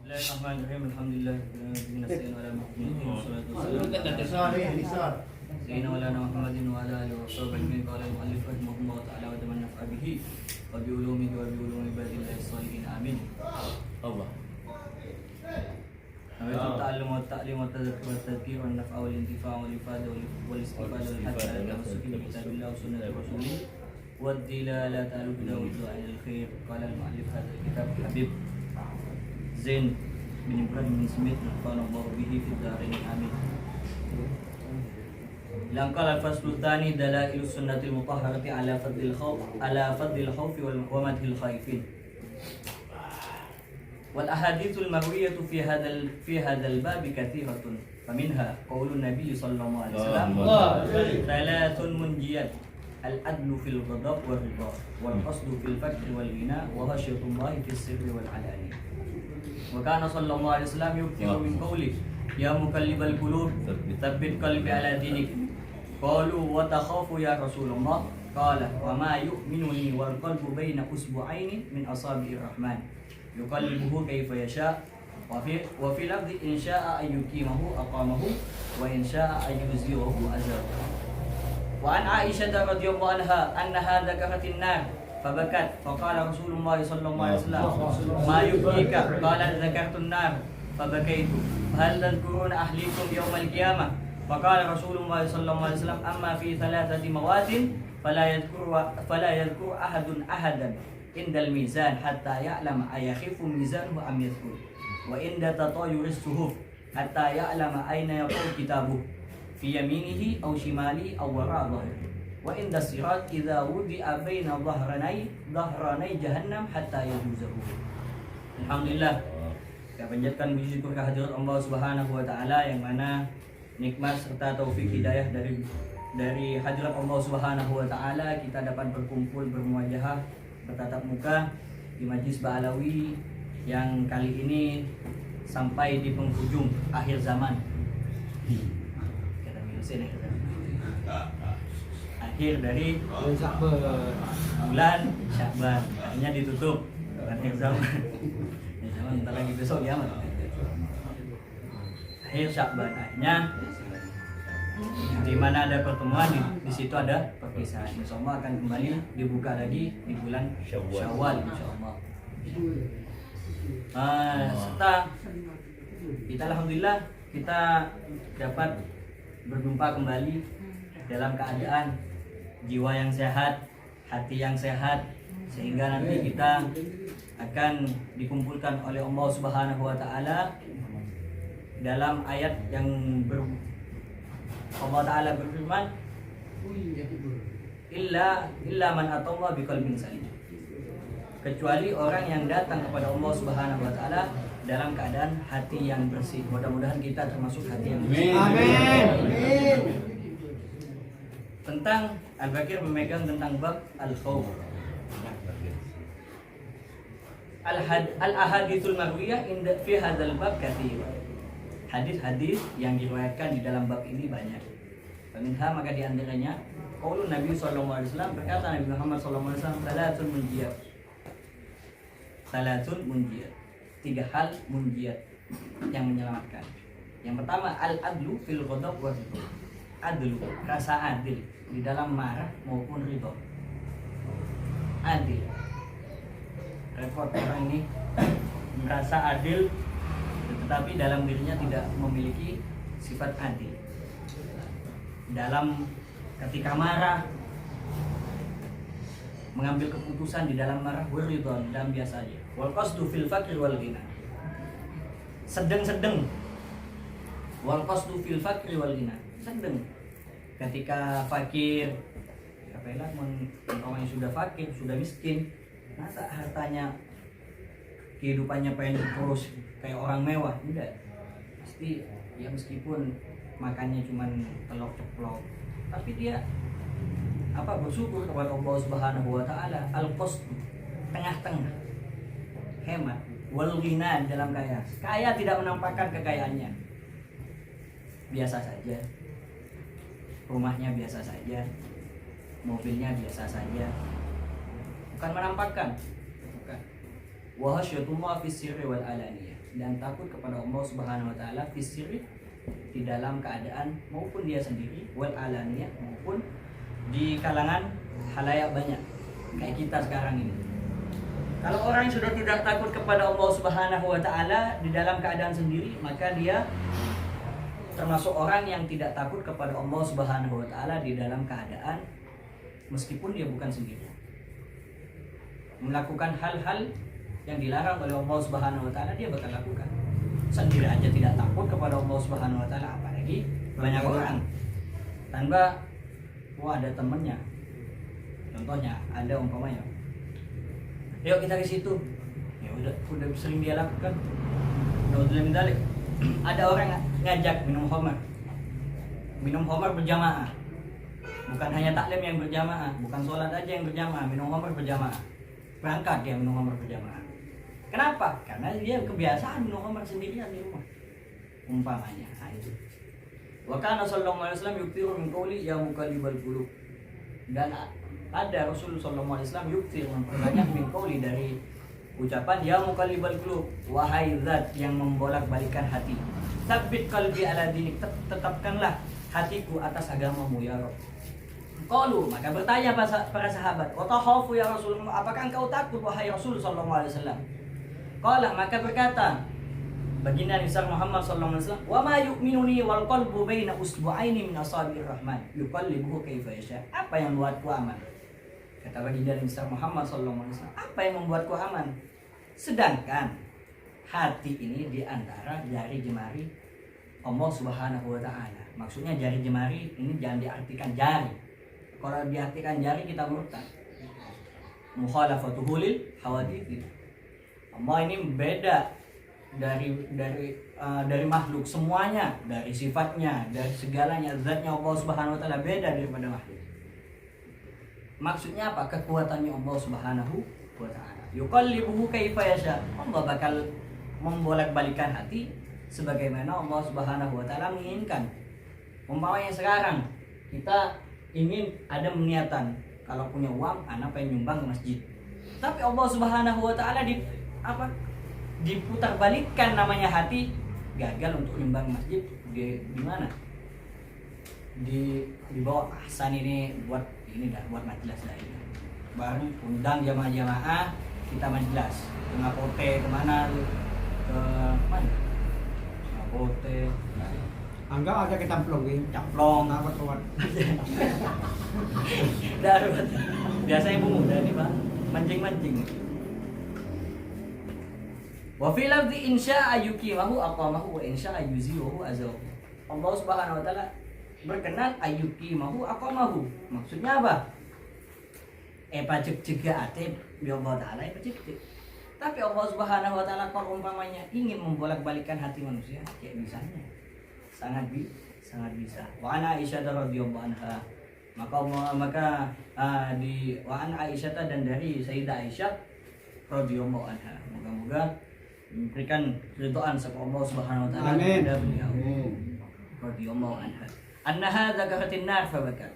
Bismillahirrahmanirrahim. Alhamdulillah nasta'inu ala Muhammadin wassalatu wassalamu sayyidina wa lana Muhammadin wa ala alihi wa sahbihi qala al-mu'allif rahimahullah ta'ala wa tamanna bihi wa bi ulumihi wa bi ulumi ibadillahi shalihin amin. Allah. Ta'allum wa ta'lim wa tadhkir wa tadhkir wa naf'a wal intifa' wal ifada wal istifada wal hatta ala tamassuk bi kitabillah wa sunnati rasulih wa dilalat al-huda wa du'a al-khair. Qala al-mu'allif hadha al-kitab Habib Zain bin Ibrahim bin Smith nafa'allahu bihi fid dharain amin. Langkal al-faslu tsani dalailu sunnatil mutahharati ala fadlil khawf wa madhil khaifin. Wal ahadithul marwiyatu fi hadzal bab kathiratun. Faminha qaulun nabiy sallallahu alaihi wasallam thalathun munjiyat al-adlu fil ghadab wal ridha wal qasdu fil fakri wal ghina wa khashyatullahi fis sirri wal alani. Wa kana sallallahu alaihi wasallam yukthiru min qawli ya muqallibal qulub tsabbit qalbi ala dinik. Qalu wa takhafu ya Rasulullah. Qala wa ma yu'minu li wal qalbu baina usbu'aini min asabi'ir rahman yuqallibuhu kayfa yasha wa fi lafzi in sha'a ayyukimahu aqamahu wa in sha'a ayyuzhiruhu azab. Wa an Aisyah radhiyallahu anha annaha dzakarat an-nar فبكت فقال رسول الله صلى الله عليه وسلم ما يبكيك؟ قالت ذكرت النار فبكيت هل تذكرون أهليكم يوم القيامة؟ فقال رسول الله صلى الله عليه وسلم أما في ثلاثة مواد فلا يذكر أحد أحدا عند الميزان حتى يعلم أيخف ميزانه أم يذكر وعند تطاير الصحف حتى يعلم أين يقول كتابه في يمينه أو شماله أو وراء ظهره wa inda sirat idza wudi'a baina dhahranai jahannam hatta yajuzahu. Alhamdulillah, kita panjatkan puji syukur kehadirat Allah Subhanahu wa taala yang mana nikmat serta taufik hidayah dari hadirat Allah Subhanahu wa taala kita dapat berkumpul bermuajahah bertatap muka di Majlis Ba'alawi yang kali ini sampai di penghujung akhir zaman. Kita minusin ya. Akhir dari bulan Sya'ban, akhirnya ditutup akhir zaman. Zaman bentar lagi besok ya, akhir Sya'ban, akhirnya di mana ada pertemuan di situ ada perpisahan. Insyaallah akan kembali dibuka lagi di bulan Syawal insyaallah. Serta kita alhamdulillah kita dapat berjumpa kembali dalam keadaan jiwa yang sehat, hati yang sehat, sehingga nanti kita akan dikumpulkan oleh Allah Subhanahu wa taala dalam ayat yang Allah taala berfirman illa man atallaha biqalbin salim, kecuali orang yang datang kepada Allah Subhanahu wa taala dalam keadaan hati yang bersih. Mudah-mudahan kita termasuk hati yang bersih. Amin. Tentang Al-Bakir memegang tentang bab al-khawf. Al-ahadithul marwiyah fi hadzal bab katsir. Hadis-hadis yang diriwayatkan di dalam bab ini banyak. Peminha maka di antaranya qaulun Nabi sallallahu alaihi wasallam, berkata Nabi Muhammad sallallahu alaihi wasallam, salatun munjiyat. Tiga hal munjiyat yang menyelamatkan. Yang pertama al-adlu fil ghadab wa ridha. Adlu, rasa adil di dalam marah maupun ridho. Adil. Repot orang ini merasa adil tetapi dalam dirinya tidak memiliki sifat adil. Dalam ketika marah mengambil keputusan di dalam marah, ridho di dalam biasa aja. Wal qasdu fil fakri wal ghina. Sedang-sedang. Wal qasdu fil fakri wal ghina. Sedang ketika fakir, apalah orang yang sudah fakir, sudah miskin, masa hartanya kehidupannya pengen terus kayak orang mewah? Tidak, pasti ya meskipun makannya cuma telur ceplok, tapi dia bersyukur kepada Allah Subhanahu wa taala. Al-qasd, tengah-tengah, hemat, wal ghina, dalam kaya tidak menampakkan kekayaannya, biasa saja. Rumahnya biasa saja, mobilnya biasa saja, bukan menampakkan. Wa hasyatullah fis sirri wal alaniyah. dan takut kepada Allah Subhanahu wa taala fisiri, di dalam keadaan maupun dia sendiri, wal alaniyah, maupun di kalangan halayak banyak kayak kita sekarang ini. Kalau orang sudah tidak takut kepada Allah Subhanahu wa taala di dalam keadaan sendiri, maka dia termasuk orang yang tidak takut kepada Allah Subhanahu wa taala di dalam keadaan meskipun dia bukan sendiri. Melakukan hal-hal yang dilarang oleh Allah Subhanahu wa taala dia bakal lakukan. Sendiri aja tidak takut kepada Allah Subhanahu wa taala, apalagi banyak orang. Tanpa ada temennya. Contohnya ada umpamanya, yuk kita ke situ. Ya udah sering dia lakukan. Ada orang ngajak minum khamar berjamaah. Bukan hanya taklim yang berjamaah, bukan sholat aja yang berjamaah, minum khamar berjamaah. Berangkat dia minum khamar berjamaah. Kenapa? Karena dia kebiasaan minum khamar sendirian di rumah. Umpamanya, itu. Wa kana sallallahu alaihi wasallam yuktiru min qawli ya muqallibal qulub. Dan ada Rasul sallallahu alaihi wasallam yuktir memperbanyak min qawli dari ucapan ya muqallibal qulub, wahai zat yang membolak-balikan hati. Tsabbit qalbi ala dinik, tetapkanlah hatiku atas agamamu ya Rabb. Qalu, maka bertanya para sahabat, wa takhafu ya Rasulullah, apakah engkau takut wahai Rasul sallallahu alaihi wasallam? Qala, maka berkata baginda besar Muhammad sallallahu alaihi wasallam, wa ma yu'minuni wal qalbu baina usbu'aini min asabi'ir rahman yuqallibuhu kaifa yasha. Apa yang membuatku aman? Kata baginda besar Muhammad sallallahu alaihi wasallam, apa yang membuatku aman? Sedangkan hati ini di antara jari jemari Allah Subhanahu wa taala. Maksudnya jari jemari ini jangan diartikan jari. Kalau diartikan jari kita murtad. Mukhalafatuhu lil hawadits. Allah ini beda dari makhluk semuanya, dari sifatnya, dari segalanya, zatnya Allah Subhanahu wa taala beda daripada makhluk. Maksudnya apa? Kekuatannya Allah Subhanahu wa taala. Yuqallibuhu kaifa yasha. Allah bakal membolak-balikan hati sebagaimana Allah Subhanahu wa taala menginginkan. Umpamanya sekarang kita ingin ada niatan kalau punya uang anak pengen nyumbang ke masjid. Tapi Allah Subhanahu wa taala diputarbalikkan namanya hati, gagal untuk nyumbang ke masjid. Di mana? Di bawah ahsan ini buat majelis lah ini. Baru undang jamaah-jamaah kita majelis. Ke Ngapote kemana lu? Ke mana? Ngapote. Anggap aja kita camplong apa tuan. Darurat. Biasanya ibu muda nih Pak, mancing-mancing. Wa fi lafzi insya'a yuqimahu aqamahu wa insya'a yuzihu azaw. Allah Subhanahu wa taala berkenan ayyuqimahu aqamahu. Maksudnya apa? Pacek cegah ate bi Allah taala pacek. Tapi Allah Subhanahu wa taala kalau umpamanya ingin membolak-balikan hati manusia, kayak bisanya. Sangat bisa. Wa ana Aisyah radhiyallahu anha. Maka di wa an Aisyah dan dari Sayyidah Aisyah radhiyallahu anha. Moga-moga memberikan ridhaan kepada Allah Subhanahu wa taala kepada beliau. Radhiyallahu anha. Annaha dzakaratin nar fabakat.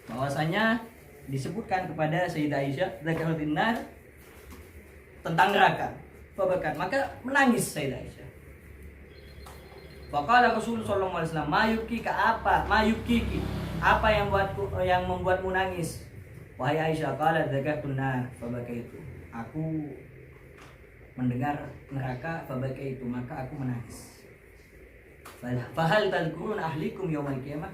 Bahwasanya disebutkan kepada Sayyidah Aisyah dzakaratin nar tentang neraka. Fabakat, maka menangis Sayyidah Aisyah. Faqala Rasul sallallahu alaihi wasallam, "Mayubki apa yang membuatmu nangis?" Wahai Aisyah, qala dzakatun nar fabakaitu. Aku mendengar neraka fabakaitu, maka aku menangis. Fahal tadhkurun ahlikum yaumal qiyamah?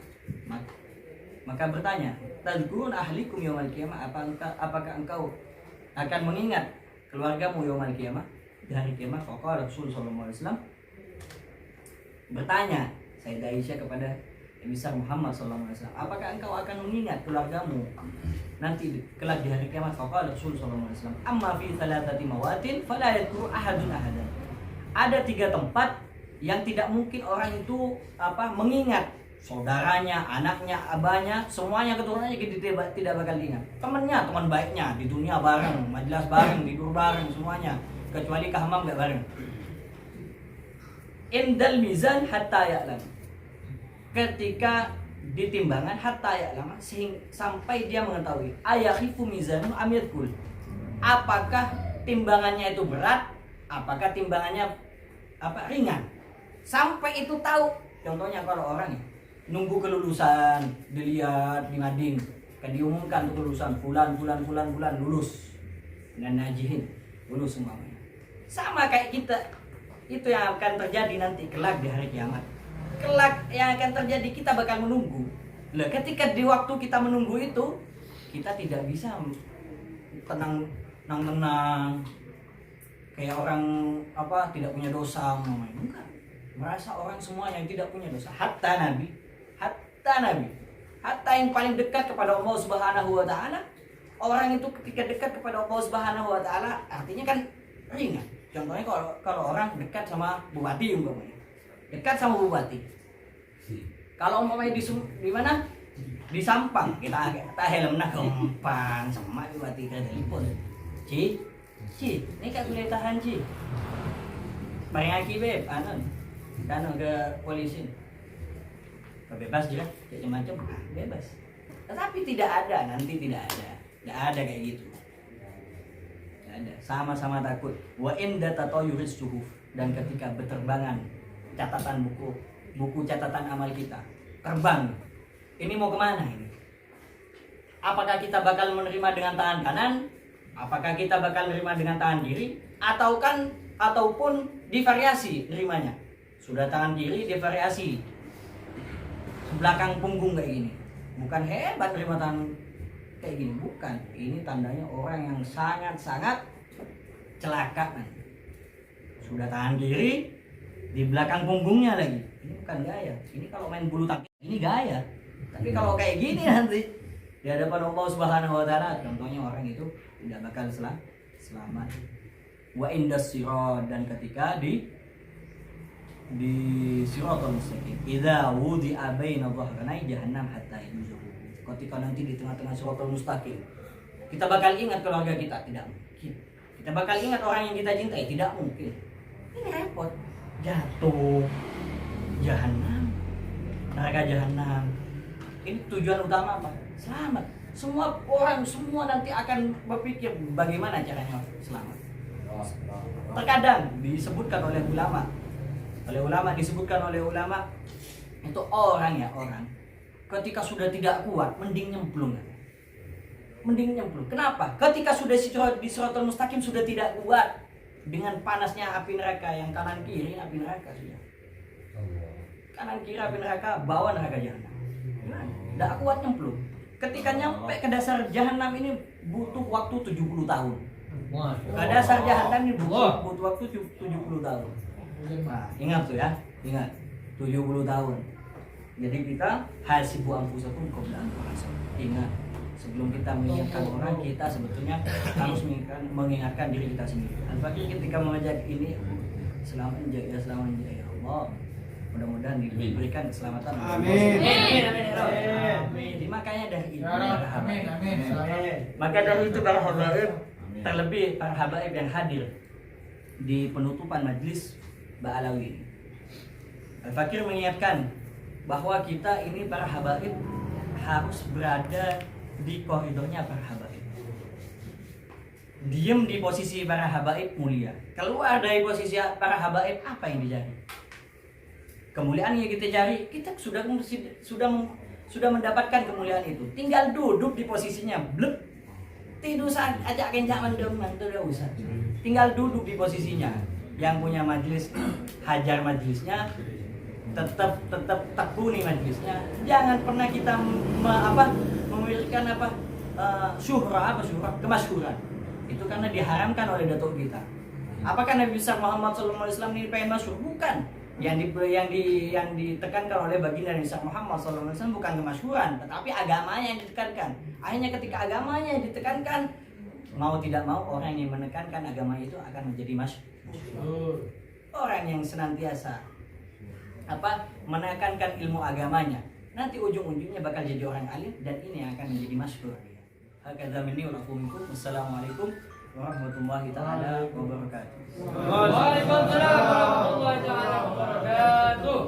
Maka bertanya, tadhkurun ahlikum yaumal qiyamah? Apakah engkau akan mengingat keluargamu yaumal qiyamah? Di hari kiamat. Faqala Rasul sallallahu alaihi wasallam, bertanya Sayyidah Aisyah kepada Nabi besar Muhammad sallallahu alaihi wasallam, apakah engkau akan mengingat keluargamu nanti kelak di hari kiamat? Faqala Rasul sallallahu alaihi wasallam, amma fi thalathati mawatin fala yadhkuru ahadun ahadan. Ada 3 tempat yang tidak mungkin orang itu mengingat saudaranya, anaknya, abahnya, semuanya, keturunannya tidak bakal ingat. Temannya, teman baiknya di dunia bareng, majelis bareng, tidur bareng semuanya, kecuali ke hammam enggak bareng. Indal mizan hatta ya'lam. Ketika di timbangan hatta ya'lam, sampai dia mengetahui ayakhifu mizanu amyadkul. Apakah timbangannya itu berat? Apakah timbangannya ringan. Sampai itu tahu. Contohnya kalau orang ya, nunggu kelulusan, dilihat di mading, kan diumumkan kelulusan bulan lulus dan najihin lulus semuanya. Sama kayak kita, itu yang akan terjadi nanti kelak di hari kiamat. Kelak yang akan terjadi kita bakal menunggu. Lah ketika di waktu kita menunggu itu, kita tidak bisa tenang kayak orang tidak punya dosa enggak. Merasa orang semua yang tidak punya dosa, hatta nabi, hatta yang paling dekat kepada Allah Subhanahu wa taala. Orang itu ketika dekat kepada Allah Subhanahu wa taala artinya kan ringan. Contohnya kalau orang dekat sama bupati umpamanya. Dekat sama bupati. Kalau umpamanya di mana? Di Sampang, kita helmna gampang sama bupati ka telepon. Ci, ini kak boleh tahan Ci. Bareng aki beb, ke polisi. Bebas juga, kayak macam bebas. Tetapi tidak ada, tidak ada kayak gitu. Tidak ada, sama-sama takut. Wa inda tatayuris suhuf, dan ketika berterbangan catatan buku catatan amal kita terbang. Ini mau kemana ini? Apakah kita bakal menerima dengan tangan kanan? Apakah kita bakal menerima dengan tangan kiri? Ataupun divariasi nerimanya? Sudah tangan kiri divariasi belakang punggung kayak gini. Bukan hebat menerima tangan kayak gini, bukan. Ini tandanya orang yang sangat-sangat celaka nanti. Sudah tangan kiri di belakang punggungnya lagi. Ini bukan gaya. Ini kalau main bulu tangkis ini gaya. Tapi kalau kayak gini nanti di hadapan Allah Subhanahu wa taala, contohnya orang itu tidak bakal selamat. Wa indas sirat, dan ketika di siratal mustaqim, idza wudi'a baina dhahranai jahannam hatta yuzuhu. Ketika nanti di tengah-tengah siratal mustaqim, kita bakal ingat keluarga kita, tidak mungkin. Kita bakal ingat orang yang kita cintai, tidak mungkin. Ini repot. Jatuh jahannam, neraka jahannam. Ini tujuan utama apa? Selamat. Semua orang nanti akan berpikir bagaimana caranya selamat. Terkadang disebutkan oleh ulama itu orang ketika sudah tidak kuat mending nyemplung. Kenapa? Ketika sudah di siratal mustaqim sudah tidak kuat dengan panasnya api neraka, yang kanan kiri api neraka sudah. Kanan kiri api neraka, bawah neraka jahanam. Tidak kuat nyemplung. Ketika nyampe ke dasar jahanam ini butuh waktu 70 tahun. Ke dasar jahanam ini butuh waktu 70 tahun. Nah, ingat tuh ya, 70 tahun. Jadi kita hasibu anfusakum qabla an tuhasab. Ingat, sebelum kita mengingatkan orang, kita sebetulnya harus mengingatkan diri kita sendiri. Al-Fakir ketika mengajak ini, selamat ya Allah. Mudah-mudahan diberikan keselamatan. Amin. Amin. Makanya dari itu para habaib, terlebih para habaib yang hadir di penutupan majlis Ba'alawi ini. Al-Fakir mengingatkan bahwa kita ini para habaib harus berada di koridornya para habaib. Diam di posisi para habaib mulia. Keluar dari posisi para habaib, apa yang dicari? Kemuliaan yang kita cari, kita sudah mendapatkan kemuliaan itu. Tinggal duduk di posisinya, blek. Tidur saat ajak kencang mendem, itu udah usah. Tinggal duduk di posisinya. Yang punya majlis, hajar majlisnya, tetap tekuni majlisnya. Jangan pernah kita memiliki syuhra, kemasyhuran. Itu karena diharamkan oleh datuk kita. Apakah Nabi besar Muhammad SAW ini pengen masyhur? Bukan. Yang ditekankan oleh baginda Nabi Muhammad SAW bukan kemasyhuran, tetapi agamanya yang ditekankan. Akhirnya ketika agamanya yang ditekankan, mau tidak mau orang yang menekankan agama itu akan menjadi masyhur. Orang yang senantiasa menekankan ilmu agamanya, nanti ujung-ujungnya bakal jadi orang alim, dan ini yang akan menjadi masyhur. Hakadza minni wa lakum minkum. Wassalamualaikum warahmatullahi taala wabarakatuh. Waalaikumsalam warahmatullahi taala wabarakatuh.